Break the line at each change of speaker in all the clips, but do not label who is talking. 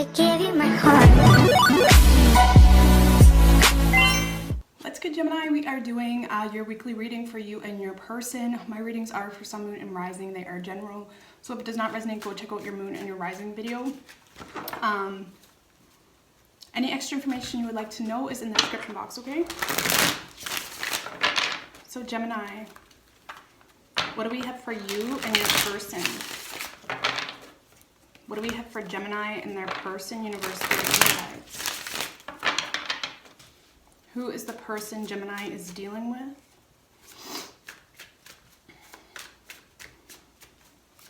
I give you my heart.
What's good, Gemini? We are doing your weekly reading for you and your person. My readings are for sun, moon, and rising. They are general. So if it does not resonate, go check out your moon and your rising video. Any extra information you would like to know is in the description box, okay? So Gemini, what do we have for you and your person? What do we have for Gemini and their person, universe, spirit, and guides? Who is the person Gemini is dealing with?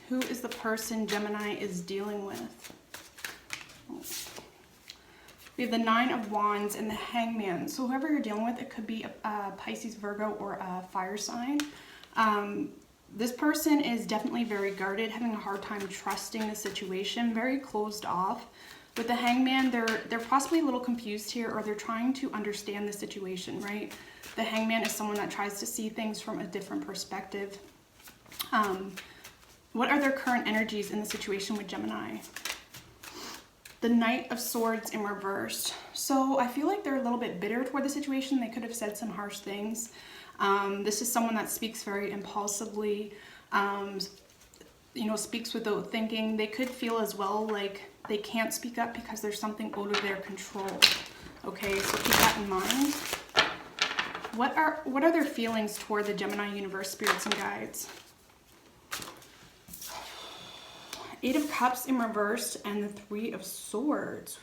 Who is the person Gemini is dealing with? We have the Nine of Wands and the Hangman. So whoever you're dealing with, it could be a Pisces, Virgo, or a fire sign. This person is definitely very guarded, having a hard time trusting the situation, very closed off. With the Hangman, they're possibly a little confused here, or they're trying to understand the situation, right? The Hangman is someone that tries to see things from a different perspective. What are their current energies in the situation with Gemini? The Knight of Swords in reverse. So I feel like they're a little bit bitter toward the situation. They could have said some harsh things. This is someone that speaks very impulsively, speaks without thinking. They could feel as well like they can't speak up because there's something out of their control. Okay, so keep that in mind. What are their feelings toward the Gemini universe, spirits, and guides? Eight of Cups in reverse and the Three of Swords.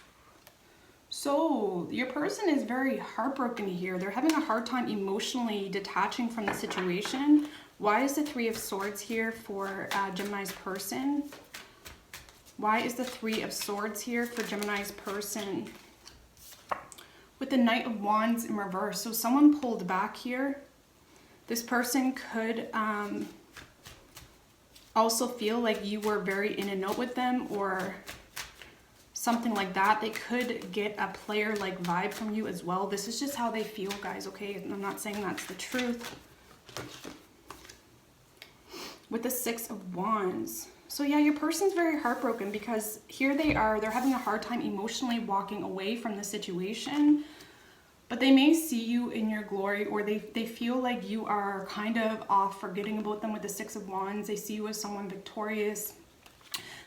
So your person is very heartbroken here. They're having a hard time emotionally detaching from the situation. Why is the Three of Swords here for Gemini's person? Why is the Three of Swords here for Gemini's person? With the Knight of Wands in reverse. So someone pulled back here. This person could also feel like you were very in and out with them, or something like that. They could get a player-like vibe from you as well. This is just how they feel, guys, okay? I'm not saying that's the truth. With the Six of Wands. So yeah, your person's very heartbroken because here they are. They're having a hard time emotionally walking away from the situation. But they may see you in your glory, or they feel like you are kind of off, forgetting about them with the Six of Wands. They see you as someone victorious.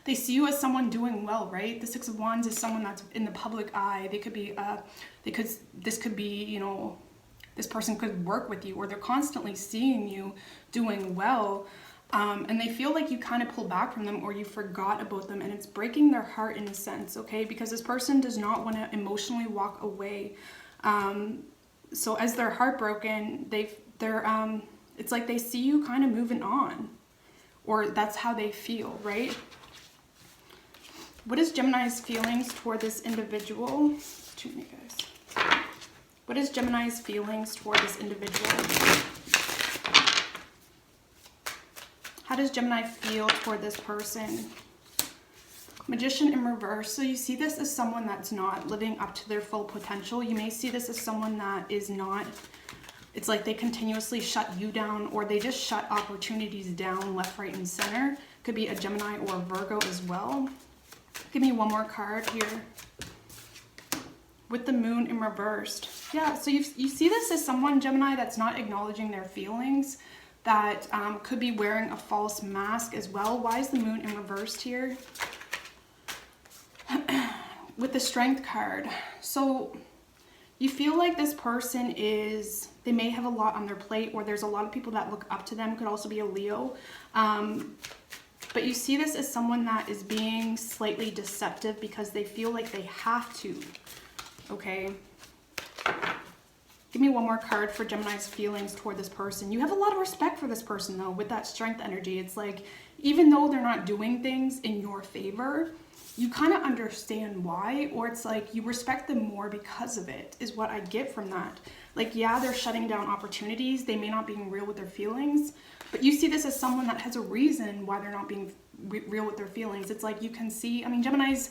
They see you as someone doing well, right? The Six of Wands is someone that's in the public eye. They could be, this could be, this person could work with you, or they're constantly seeing you doing well. And they feel like you kind of pull back from them, or you forgot about them, and it's breaking their heart in a sense, okay? Because this person does not want to emotionally walk away. So as they're heartbroken, it's like they see you kind of moving on, or that's how they feel, right? What is Gemini's feelings toward this individual? Too many guys. What is Gemini's feelings toward this individual? How does Gemini feel toward this person? Magician in reverse. So you see this as someone that's not living up to their full potential. You may see this as someone that is not, it's like they continuously shut you down, or they just shut opportunities down left, right, and center. Could be a Gemini or a Virgo as well. Give me one more card here. With the Moon in reversed. Yeah, so you see this as someone, Gemini, that's not acknowledging their feelings, that could be wearing a false mask as well. Why is the Moon in reversed here? With the Strength card. So you feel like this person they may have a lot on their plate, or there's a lot of people that look up to them. Could also be a Leo. But you see this as someone that is being slightly deceptive because they feel like they have to, okay? Give me one more card for Gemini's feelings toward this person. You have a lot of respect for this person, though, with that Strength energy. It's like, even though they're not doing things in your favor, you kind of understand why, or it's like you respect them more because of it, is what I get from that. Like, yeah, they're shutting down opportunities. They may not be real with their feelings, but you see this as someone that has a reason why they're not being real with their feelings. It's like you can see, I mean, Geminis,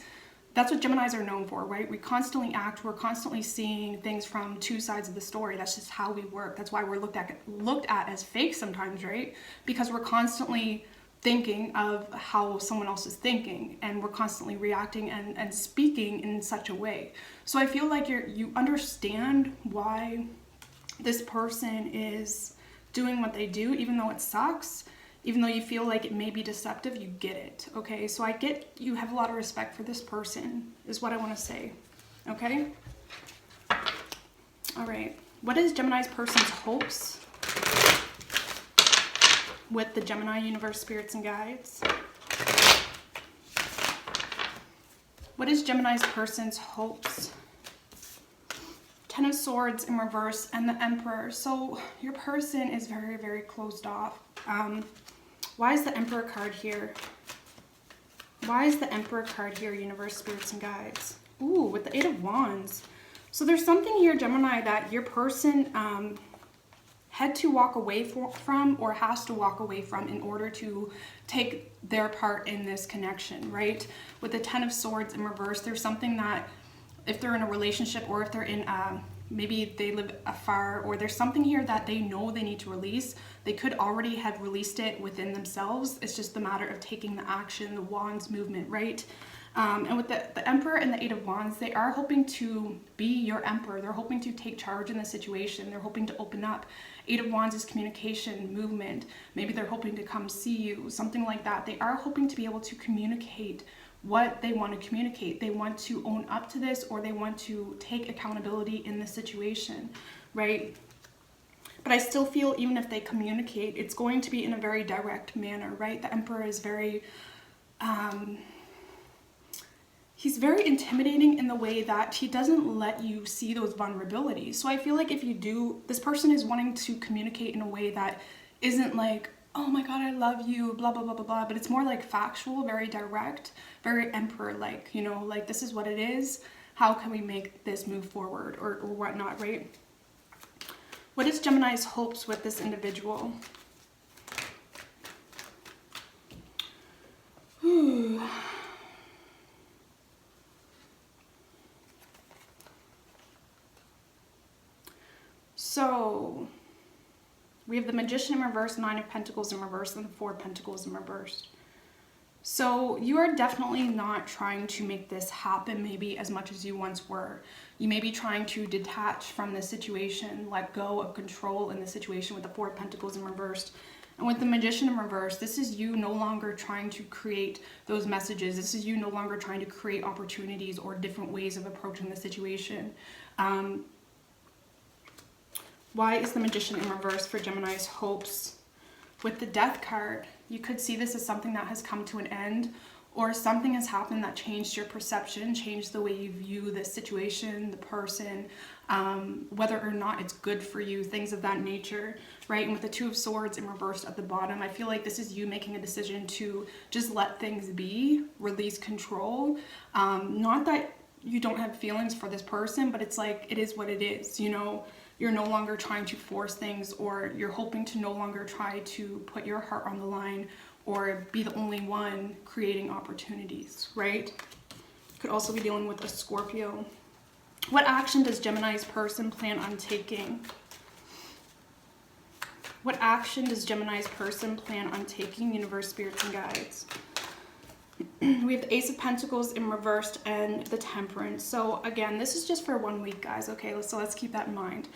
that's what Geminis are known for, right? We constantly act, we're constantly seeing things from two sides of the story. That's just how we work. That's why we're looked at as fake sometimes, right? Because we're constantly thinking of how someone else is thinking, and we're constantly reacting and speaking in such a way. So I feel like you understand why this person is doing what they do, even though it sucks, even though you feel like it may be deceptive, you get it, okay? So I get you have a lot of respect for this person, is what I want to say, okay? All right, what is Gemini's person's hopes with the Gemini universe, spirits, and guides? What is Gemini's person's hopes? Ten of Swords in reverse and the Emperor. So your person is very, very closed off. Why is the Emperor card here? Why is the Emperor card here, universe, spirits, and guides? Ooh, with the Eight of Wands. So there's something here, Gemini, that your person had to walk away from, or has to walk away from, in order to take their part in this connection, right? With the Ten of Swords in reverse, there's something that if they're in a relationship, or if they're in maybe they live afar, or there's something here that they know they need to release. They could already have released it within themselves. It's just a matter of taking the action, the Wands movement, right? And with the Emperor and the Eight of Wands, they are hoping to be your Emperor. They're hoping to take charge in the situation. They're hoping to open up. Eight of Wands is communication, movement. Maybe they're hoping to come see you, something like that. They are hoping to be able to communicate what they want to communicate. They want to own up to this, or they want to take accountability in the situation, right? But I still feel even if they communicate, it's going to be in a very direct manner, right? The Emperor is very, he's very intimidating in the way that he doesn't let you see those vulnerabilities. So I feel like if you do, this person is wanting to communicate in a way that isn't like, oh my God, I love you, blah, blah, blah, blah, blah. But it's more like factual, very direct, very Emperor-like, you know, like this is what it is. How can we make this move forward, or whatnot, right? What is Gemini's hopes with this individual? Ooh. So we have the Magician in reverse, Nine of Pentacles in reverse, and the Four of Pentacles in reverse. So you are definitely not trying to make this happen maybe as much as you once were. You may be trying to detach from the situation, let go of control in the situation with the Four of Pentacles in reverse. And with the Magician in reverse, this is you no longer trying to create those messages. This is you no longer trying to create opportunities or different ways of approaching the situation. Why is the Magician in reverse for Gemini's hopes? With the Death card, you could see this as something that has come to an end, or something has happened that changed your perception, changed the way you view the situation, the person, whether or not it's good for you, things of that nature, right? And with the Two of Swords in reverse at the bottom, I feel like this is you making a decision to just let things be, release control. Not that you don't have feelings for this person, but it's like, it is what it is, you know? You're no longer trying to force things, or you're hoping to no longer try to put your heart on the line or be the only one creating opportunities, right? Could also be dealing with a Scorpio. What action does Gemini's person plan on taking? What action does Gemini's person plan on taking, universe, spirits, and guides? We have the Ace of Pentacles in reversed and the Temperance. So again, this is just for 1 week, guys, okay? So let's keep that in mind.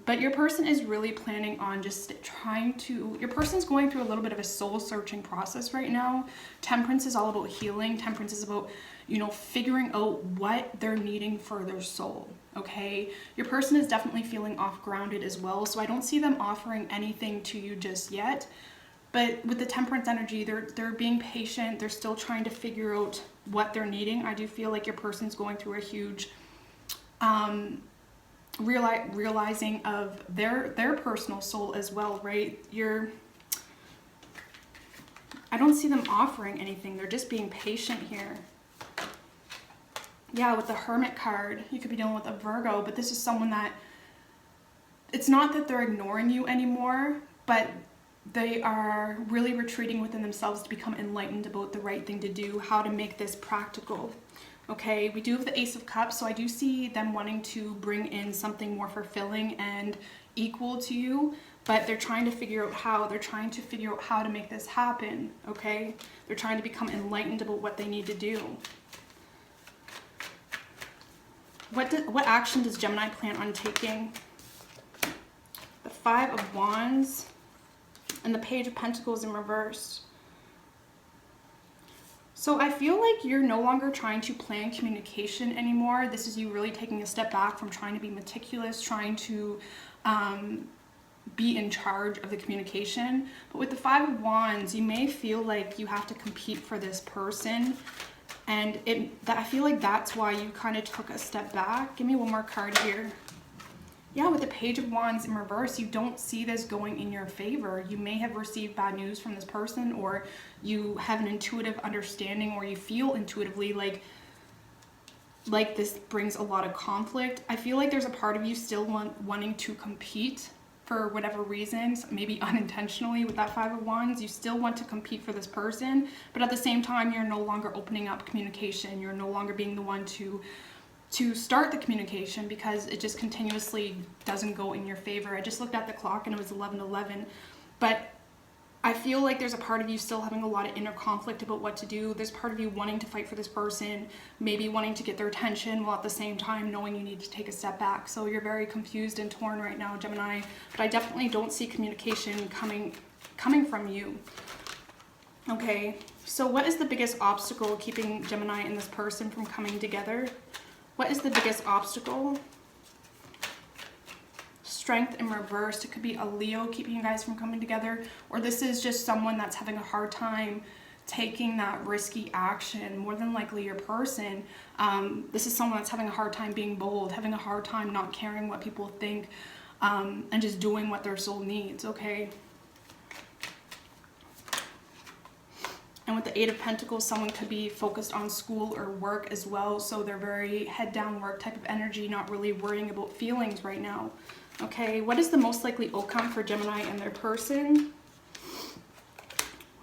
But your person is really planning on just trying to, your person's going through a little bit of a soul searching process right now. Temperance is all about healing. Temperance is about, you know, figuring out what they're needing for their soul, okay? Your person is definitely feeling off-grounded as well, so I don't see them offering anything to you just yet. But with the Temperance energy, they're being patient. They're still trying to figure out what they're needing. I do feel like your person's going through a huge realizing of their personal soul as well, right? I don't see them offering anything. They're just being patient here. Yeah, with the Hermit card, you could be dealing with a Virgo, but this is someone that, it's not that they're ignoring you anymore, but they are really retreating within themselves to become enlightened about the right thing to do, how to make this practical. Okay, we do have the Ace of Cups, so I do see them wanting to bring in something more fulfilling and equal to you, but they're trying to figure out how. They're trying to figure out how to make this happen, okay? They're trying to become enlightened about what they need to do. What action does Gemini plan on taking? The Five of Wands and the Page of Pentacles in reverse. So I feel like you're no longer trying to plan communication anymore. This is you really taking a step back from trying to be meticulous, trying to be in charge of the communication. But with the Five of Wands, you may feel like you have to compete for this person. And I feel like that's why you kind of took a step back. Give me one more card here. Yeah, with the Page of Wands in reverse, you don't see this going in your favor. You may have received bad news from this person, or you have an intuitive understanding, or you feel intuitively like this brings a lot of conflict. I feel like there's a part of you still wanting to compete for whatever reasons, maybe unintentionally with that Five of Wands. You still want to compete for this person, but at the same time, you're no longer opening up communication. You're no longer being the one to start the communication, because it just continuously doesn't go in your favor. I just looked at the clock and it was 11:11, but I feel like there's a part of you still having a lot of inner conflict about what to do. There's part of you wanting to fight for this person, maybe wanting to get their attention, while at the same time knowing you need to take a step back. So you're very confused and torn right now, Gemini, but I definitely don't see communication coming from you. Okay, so what is the biggest obstacle keeping Gemini and this person from coming together? What is the biggest obstacle? Strength in reverse. It could be a Leo keeping you guys from coming together, or this is just someone that's having a hard time taking that risky action. More than likely your person. This is someone that's having a hard time being bold, having a hard time not caring what people think, and just doing what their soul needs, okay? And with the Eight of Pentacles, someone could be focused on school or work as well. So they're very head down work type of energy, not really worrying about feelings right now. Okay, what is the most likely outcome for Gemini and their person?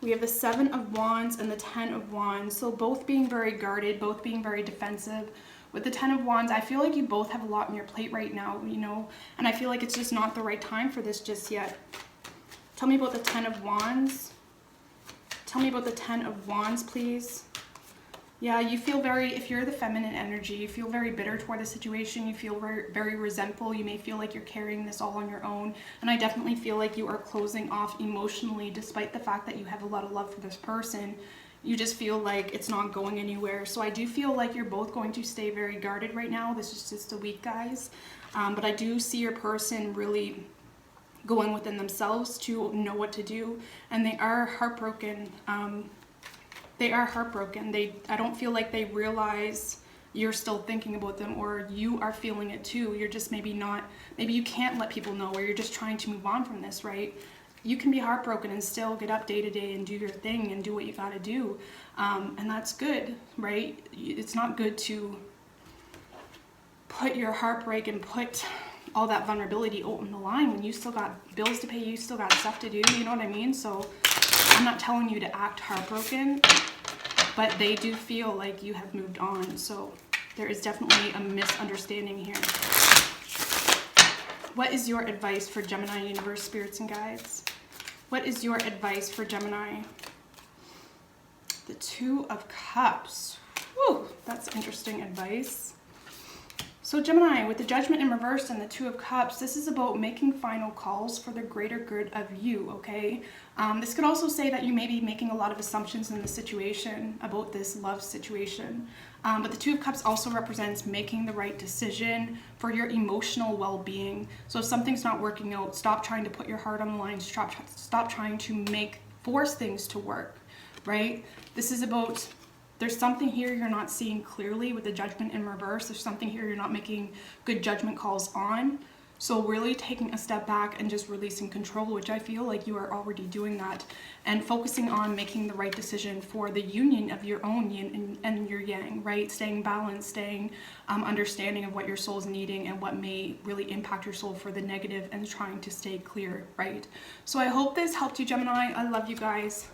We have the Seven of Wands and the Ten of Wands. So both being very guarded, both being very defensive. With the Ten of Wands, I feel like you both have a lot on your plate right now, you know, and I feel like it's just not the right time for this just yet. Tell me about the Ten of Wands. Tell me about the Ten of Wands, please. Yeah, you feel very, if you're the feminine energy, you feel very bitter toward the situation. You feel very, very resentful. You may feel like you're carrying this all on your own. And I definitely feel like you are closing off emotionally, despite the fact that you have a lot of love for this person. You just feel like it's not going anywhere. So I do feel like you're both going to stay very guarded right now. This is just a week, guys. But I do see your person really going within themselves to know what to do, and they are heartbroken. They are heartbroken. I don't feel like they realize you're still thinking about them, or you are feeling it too. You're just maybe you can't let people know, or you're just trying to move on from this, right? You can be heartbroken and still get up day to day and do your thing and do what you gotta do, and that's good, right? It's not good to put your heartbreak and put all that vulnerability out on the line when you still got bills to pay, you still got stuff to do, you know what I mean? So I'm not telling you to act heartbroken, but they do feel like you have moved on. So there is definitely a misunderstanding here. What is your advice for Gemini, universe, spirits, and guides? What is your advice for Gemini? The Two of Cups. Whew, that's interesting advice. So Gemini, with the Judgment in reverse and the Two of Cups, this is about making final calls for the greater good of you, okay? This could also say that you may be making a lot of assumptions in the situation about this love situation. But the Two of Cups also represents making the right decision for your emotional well-being. So if something's not working out, stop trying to put your heart on the line, stop trying to force things to work, right? This is about, there's something here you're not seeing clearly with the Judgment in reverse. There's something here you're not making good judgment calls on. So really taking a step back and just releasing control, which I feel like you are already doing that, and focusing on making the right decision for the union of your own yin and your yang, right? Staying balanced, staying understanding of what your soul's needing and what may really impact your soul for the negative, and trying to stay clear, right? So I hope this helped you, Gemini. I love you guys.